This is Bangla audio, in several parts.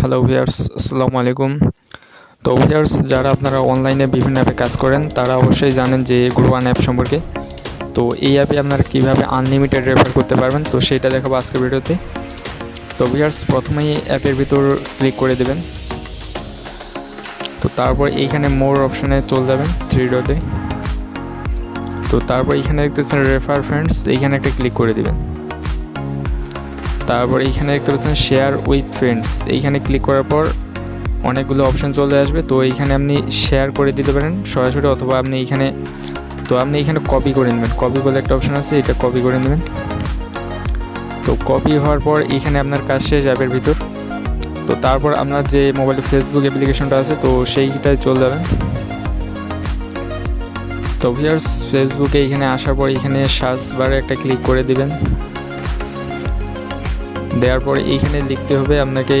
হ্যালো ভিউয়ার্স, আসসালামু আলাইকুম। তো ভিউয়ার্স, যারা আপনারা অনলাইনে বিভিন্ন অ্যাপে কাজ করেন তারা অবশ্যই জানেন যে গ্রোয়ান অ্যাপ সম্পর্কে। তো এই অ্যাপে আপনারা কীভাবে আনলিমিটেড রেফার করতে পারবেন, তো সেটা দেখাবো আজকের ভিডিওতে। তো ভিউয়ার্স, প্রথমেই অ্যাপের ভিতর ক্লিক করে দেবেন। তো তারপর এইখানে মোর অপশানে চলে যাবেন 3 ডটে। তো তারপর এইখানে দেখতেছেন রেফার ফ্রেন্ডস, এইখানে একটা ক্লিক করে দেবেন। তারপর এইখানে দেখতে পাচ্ছেন শেয়ার উইথ ফ্রেন্ডস, এইখানে ক্লিক করার পর অনেকগুলো অপশান চলে আসবে। তো এইখানে আপনি শেয়ার করে দিতে পারেন সরাসরি, অথবা আপনি এইখানে কপি করে নেবেন। কপি বলে একটা অপশান আছে, এটা কপি করে নেবেন। তো কপি হওয়ার পর এইখানে আপনার কাজ শেষ অ্যাপের ভিতর। তো তারপর আপনার যে মোবাইলে ফেসবুক অ্যাপ্লিকেশনটা আছে তো সেইটায় চলে যাবেন। তো ভিউয়ার্স, ফেসবুকে এইখানে আসার পর এইখানে সার্চ বারে একটা ক্লিক করে দিবেন। দেওয়ার পর এইখানে লিখতে হবে আপনাকে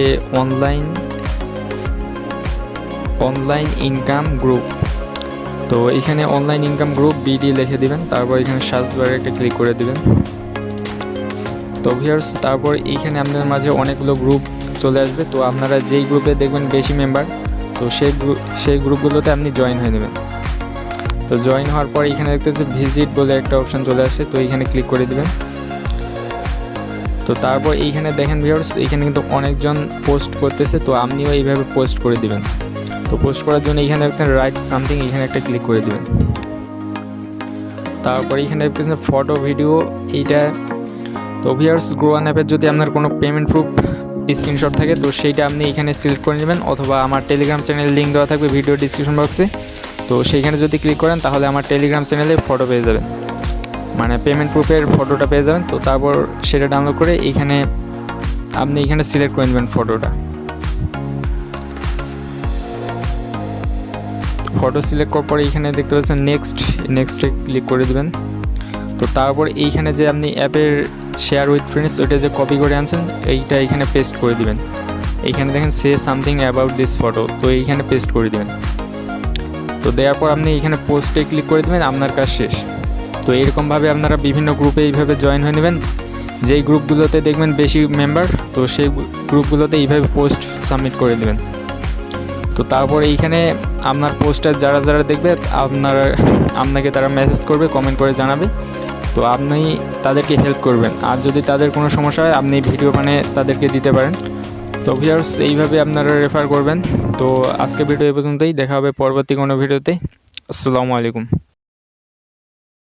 অনলাইন ইনকাম গ্রুপ। তো এখানে অনলাইন ইনকাম গ্রুপ বিডি লিখে দিবেন। তারপর এখানে সার্চ বারে একটা ক্লিক করে দিবেন। তো ভিউয়ার্স, তারপর এইখানে আপনাদের মাঝে অনেকগুলো গ্রুপ চলে আসবে। তো আপনারা যেই গ্রুপে দেখবেন বেশি মেম্বার, তো সেই গ্রুপগুলোতে আপনি জয়েন হয়ে নেবেন। তো জয়েন হওয়ার পর এখানে দেখতেছে ভিজিট বলে একটা অপশান চলে আসে, তো এইখানে ক্লিক করে দিবেন। তো তারপর এইখানে দেখেন ভিউয়ার্স, এইখানে কিন্তু অনেকজন পোস্ট করতেছে, তো আপনিও এইভাবে পোস্ট করে দিবেন। তো পোস্ট করার জন্য এইখানে একটা রাইট সামথিং, এখানে একটা ক্লিক করে দিবেন। তারপর এইখানে দেখতেছেন ফটো ভিডিও এইটা। তো ভিউয়ার্স, গ্রোয়ান অ্যাপের যদি আপনার কোনো পেমেন্ট প্রুফ স্ক্রিনশট থাকে তো সেইটা আপনি এখানে সিলেক্ট করে নেবেন, অথবা আমার টেলিগ্রাম চ্যানেল লিঙ্ক দেওয়া থাকবে ভিডিও ডিসক্রিপশন বক্সে। তো সেইখানে যদি ক্লিক করেন তাহলে আমার টেলিগ্রাম চ্যানেলে ফটো পেয়ে যাবেন, মানে পেমেন্ট প্রুফের ফটোটা পেয়ে যাবেন। তো তারপর সেটা ডাউনলোড করে আপনি এখানে সিলেক্ট করে নেবেন ফটো সিলেক্ট করার পরে এইখানে দেখতে পাচ্ছেন নেক্সটে ক্লিক করে দেবেন। তো তারপর এইখানে যে আপনি অ্যাপের শেয়ার উইথ ফ্রেন্ডস ওইটা যে কপি করে আনছেন এইটা এখানে পেস্ট করে দিবেন। এইখানে দেখেন say something about this photo, তো এইখানে পেস্ট করে দিবেন। তো দেওয়ার পর আপনি এইখানে পোস্টে ক্লিক করে দেবেন, আপনার কাজ শেষ। তো এরকমভাবে আপনারা বিভিন্ন গ্রুপে এইভাবে জয়েন হয়ে নেবেন। যেই গ্রুপগুলোতে দেখবেন বেশি মেম্বার, তো সেই গ্রুপগুলোতে এইভাবে পোস্ট সাবমিট করে দেবেন। তো তারপর এইখানে আপনার পোস্টটা যারা দেখবে আপনাকে তারা মেসেজ করবে, কমেন্ট করে জানাবে। তো আপনি তাদেরকে হেল্প করবেন, আর যদি তাদের কোনো সমস্যা হয় আপনি ভিডিও তাদেরকে দিতে পারেন। তো ভিউয়ার্স, এইভাবে আপনারা রেফার করবেন। তো আজকে ভিডিও এই পর্যন্তই, দেখা হবে পরবর্তী কোনো ভিডিওতে। আসসালামু আলাইকুম।